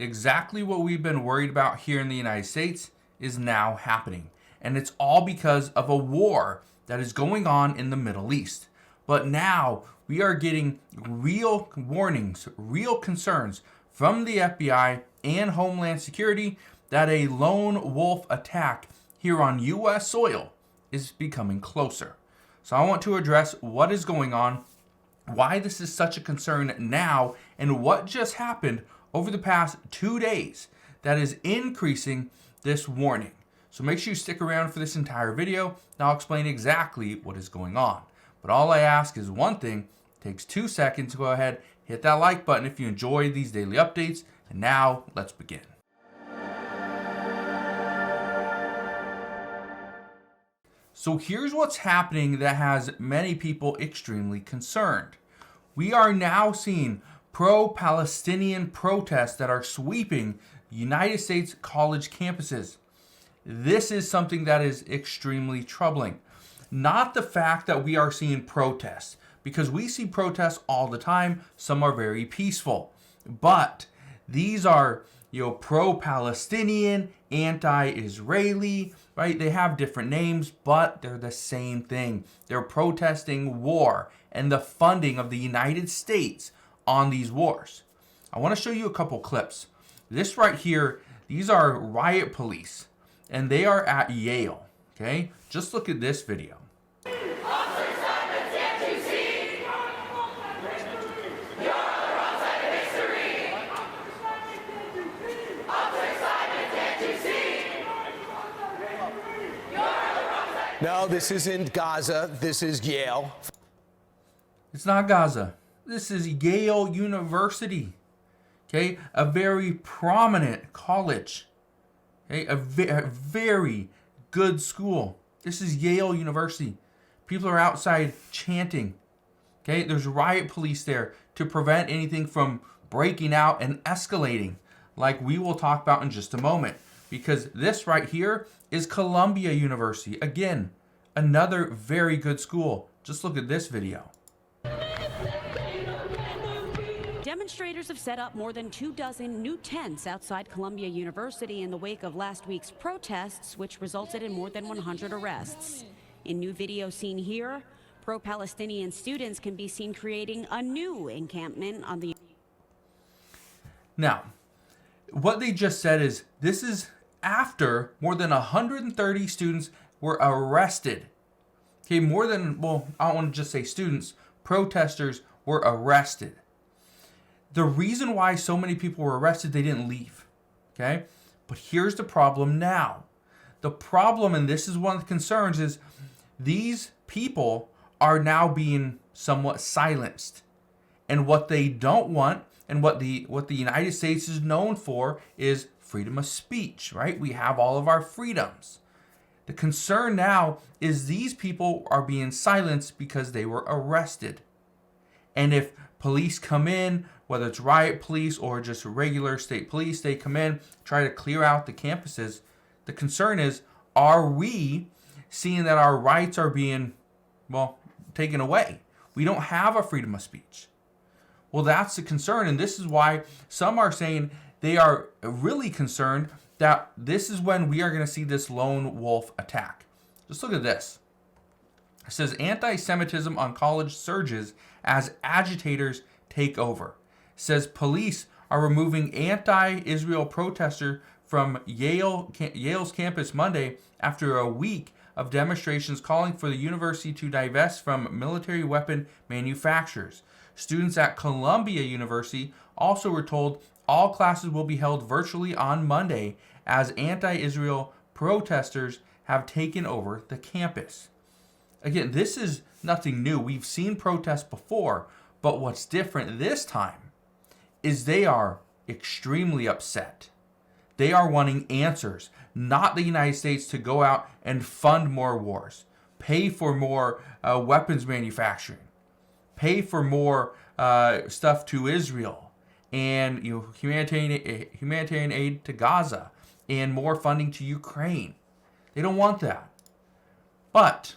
Exactly what we've been worried about here in the United States is now happening. And it's all because of a war that is going on in the Middle East. But now we are getting real warnings, real concerns from the FBI and Homeland Security that a lone wolf attack here on U.S. soil is becoming closer. So I want to address what is going on, why this is such a concern now, and what just happened over the past 2 days that is increasing this warning. So make sure you stick around for this entire video, and I'll explain exactly what is going on. But all I ask is one thing. It takes 2 seconds to go ahead, hit that like button if you enjoy these daily updates. And now let's begin. So here's what's happening that has many people extremely concerned. We are now seeing pro-Palestinian protests that are sweeping United States college campuses. This is something that is extremely troubling. Not the fact that we are seeing protests, because we see protests all the time. Some are very peaceful, but these are, pro-Palestinian, anti-Israeli, right? They have different names, but they're the same thing. They're protesting war and the funding of the United States on these wars. I want to show you a couple clips. This right here, these are riot police, and they are at Yale, okay? Just look at this video. No, this isn't Gaza. This is Yale. It's not Gaza. This is Yale University, okay? A very prominent college, okay? A very good school. This is Yale University. People are outside chanting, okay? There's riot police there to prevent anything from breaking out and escalating, like we will talk about in just a moment. Because this right here is Columbia University. Again, another very good school. Just look at this video. Demonstrators have set up more than 24 new tents outside Columbia University in the wake of last week's protests, which resulted in more than 100 arrests. In new video seen here, pro-Palestinian students can be seen creating a new encampment on the... Now, what they just said is this is after more than 130 students were arrested. Okay, more than, well, I don't want to just say students, protesters were arrested. The reason why so many people were arrested, they didn't leave. Okay, but here's the problem now. The problem, and this is one of the concerns, is these people are now being somewhat silenced. And what they don't want, and what the United States is known for, is freedom of speech, right? We have all of our freedoms. The concern now is these people are being silenced because they were arrested. And if police come in, whether it's riot police or just regular state police, they come in, try to clear out the campuses. The concern is, are we seeing that our rights are being, taken away? We don't have a freedom of speech. Well, that's the concern, and this is why some are saying they are really concerned that this is when we are going to see this lone wolf attack. Just look at this. It says anti-Semitism on college surges as agitators take over. It says police are removing anti-Israel protesters from Yale's campus Monday after a week of demonstrations calling for the university to divest from military weapon manufacturers. Students at Columbia University also were told all classes will be held virtually on Monday as anti-Israel protesters have taken over the campus. Again, this is nothing new. We've seen protests before, but what's different this time is they are extremely upset. They are wanting answers, not the United States to go out and fund more wars, pay for more weapons manufacturing, pay for more stuff to Israel, and humanitarian aid to Gaza, and more funding to Ukraine. They don't want that. But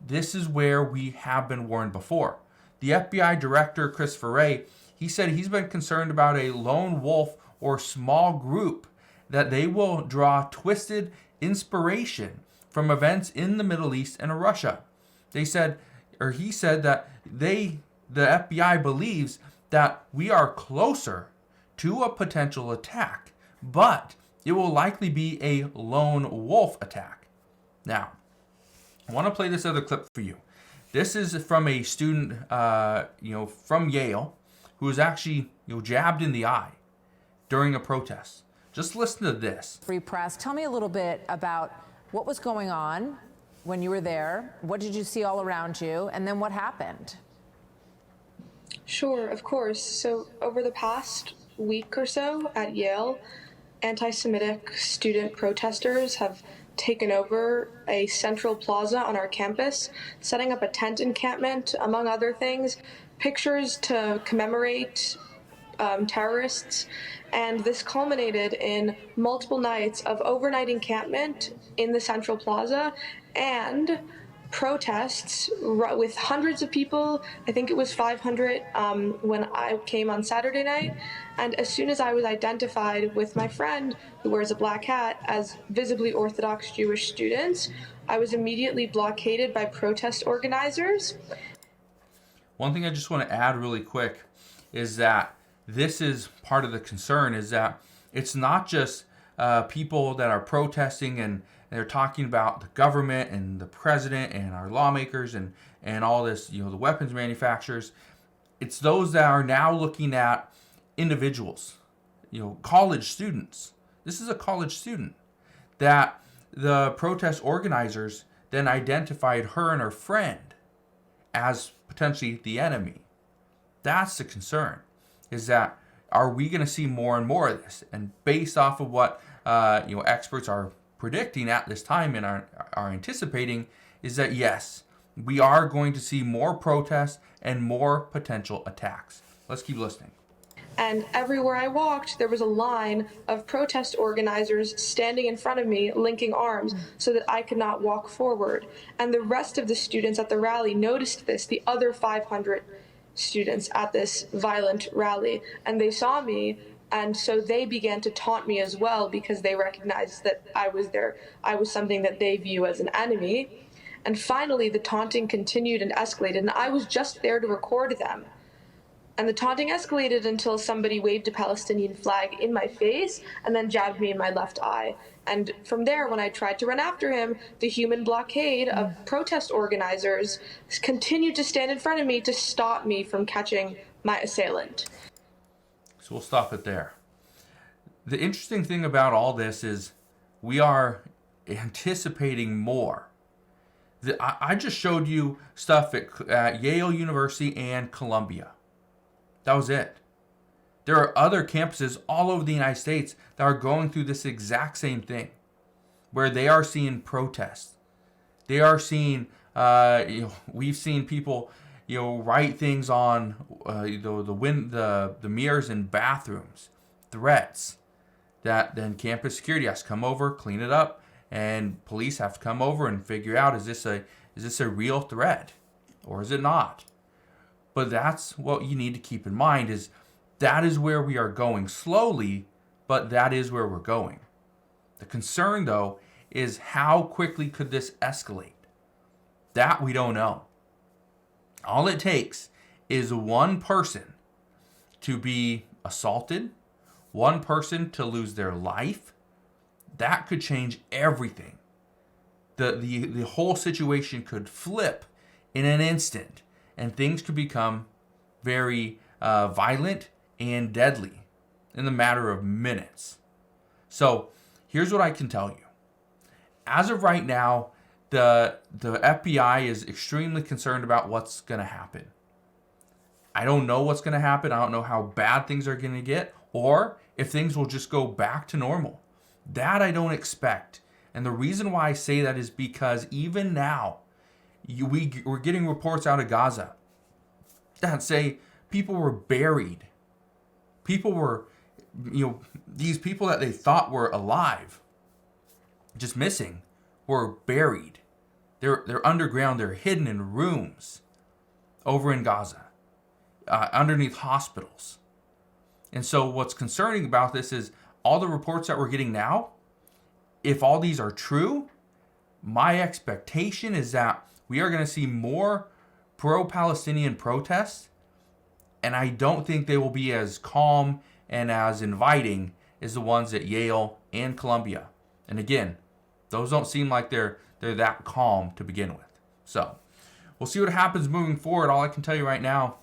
this is where we have been warned before. The FBI director, Christopher Wray, he said he's been concerned about a lone wolf or small group, that they will draw twisted inspiration from events in the Middle East and Russia. He said that the FBI believes that we are closer to a potential attack, but it will likely be a lone wolf attack. Now, I want to play this other clip for you. This is from a student, from Yale, who was actually, jabbed in the eye during a protest. Just listen to this. Free press. Tell me a little bit about what was going on when you were there. What did you see all around you? And then what happened? Sure, of course. So over the past week or so at Yale, anti-Semitic student protesters have taken over a central plaza on our campus, setting up a tent encampment, among other things, pictures to commemorate terrorists, and this culminated in multiple nights of overnight encampment in the central plaza and protests with hundreds of people. I think it was 500 when I came on Saturday night. And as soon as I was identified with my friend who wears a black hat as visibly Orthodox Jewish students, I was immediately blockaded by protest organizers. One thing I just want to add really quick is that this is part of the concern, is that it's not just people that are protesting and they're talking about the government and the president and our lawmakers and all this, the weapons manufacturers. It's those that are now looking at individuals, college students. This is a college student that the protest organizers then identified her and her friend as potentially the enemy. That's the concern, is that are we going to see more and more of this? And based off of what experts are predicting at this time and are anticipating, is that yes, we are going to see more protests and more potential attacks. Let's keep listening. And everywhere I walked, there was a line of protest organizers standing in front of me, linking arms, so that I could not walk forward. And the rest of the students at the rally noticed this, the other 500 students at this violent rally, and they saw me, and so they began to taunt me as well, because they recognized that I was something that they view as an enemy. And finally, the taunting continued and escalated, and I was just there to record them. And the taunting escalated until somebody waved a Palestinian flag in my face and then jabbed me in my left eye. And from there, when I tried to run after him, the human blockade of protest organizers continued to stand in front of me to stop me from catching my assailant. So we'll stop it there. The interesting thing about all this is we are anticipating more. I just showed you stuff at Yale University and Columbia. That was it. There are other campuses all over the United States that are going through this exact same thing, where they are seeing protests. They are seeing, we've seen people, write things on the mirrors in bathrooms, threats that then campus security has to come over, clean it up, and police have to come over and figure out, is this a real threat or is it not? But that's what you need to keep in mind, is that is where we are going slowly, but that is where we're going. The concern, though, is how quickly could this escalate? That we don't know. All it takes is one person to be assaulted, one person to lose their life. That could change everything. The whole situation could flip in an instant, and things could become very violent and deadly in the matter of minutes. So here's what I can tell you. As of right now, the FBI is extremely concerned about what's going to happen. I don't know what's going to happen. I don't know how bad things are going to get, or if things will just go back to normal. That I don't expect. And the reason why I say that is because even now, we're getting reports out of Gaza that say people were buried. People were, these people that they thought were alive, just missing, were buried. They're underground. They're hidden in rooms over in Gaza, underneath hospitals. And so what's concerning about this is all the reports that we're getting now, if all these are true, my expectation is that we are going to see more pro-Palestinian protests, and I don't think they will be as calm and as inviting as the ones at Yale and Columbia. And again, those don't seem like they're that calm to begin with. So we'll see what happens moving forward. All I can tell you right now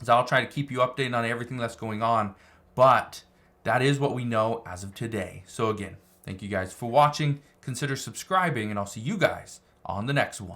is I'll try to keep you updated on everything that's going on, but that is what we know as of today. So again, thank you guys for watching. Consider subscribing, and I'll see you guys on the next one.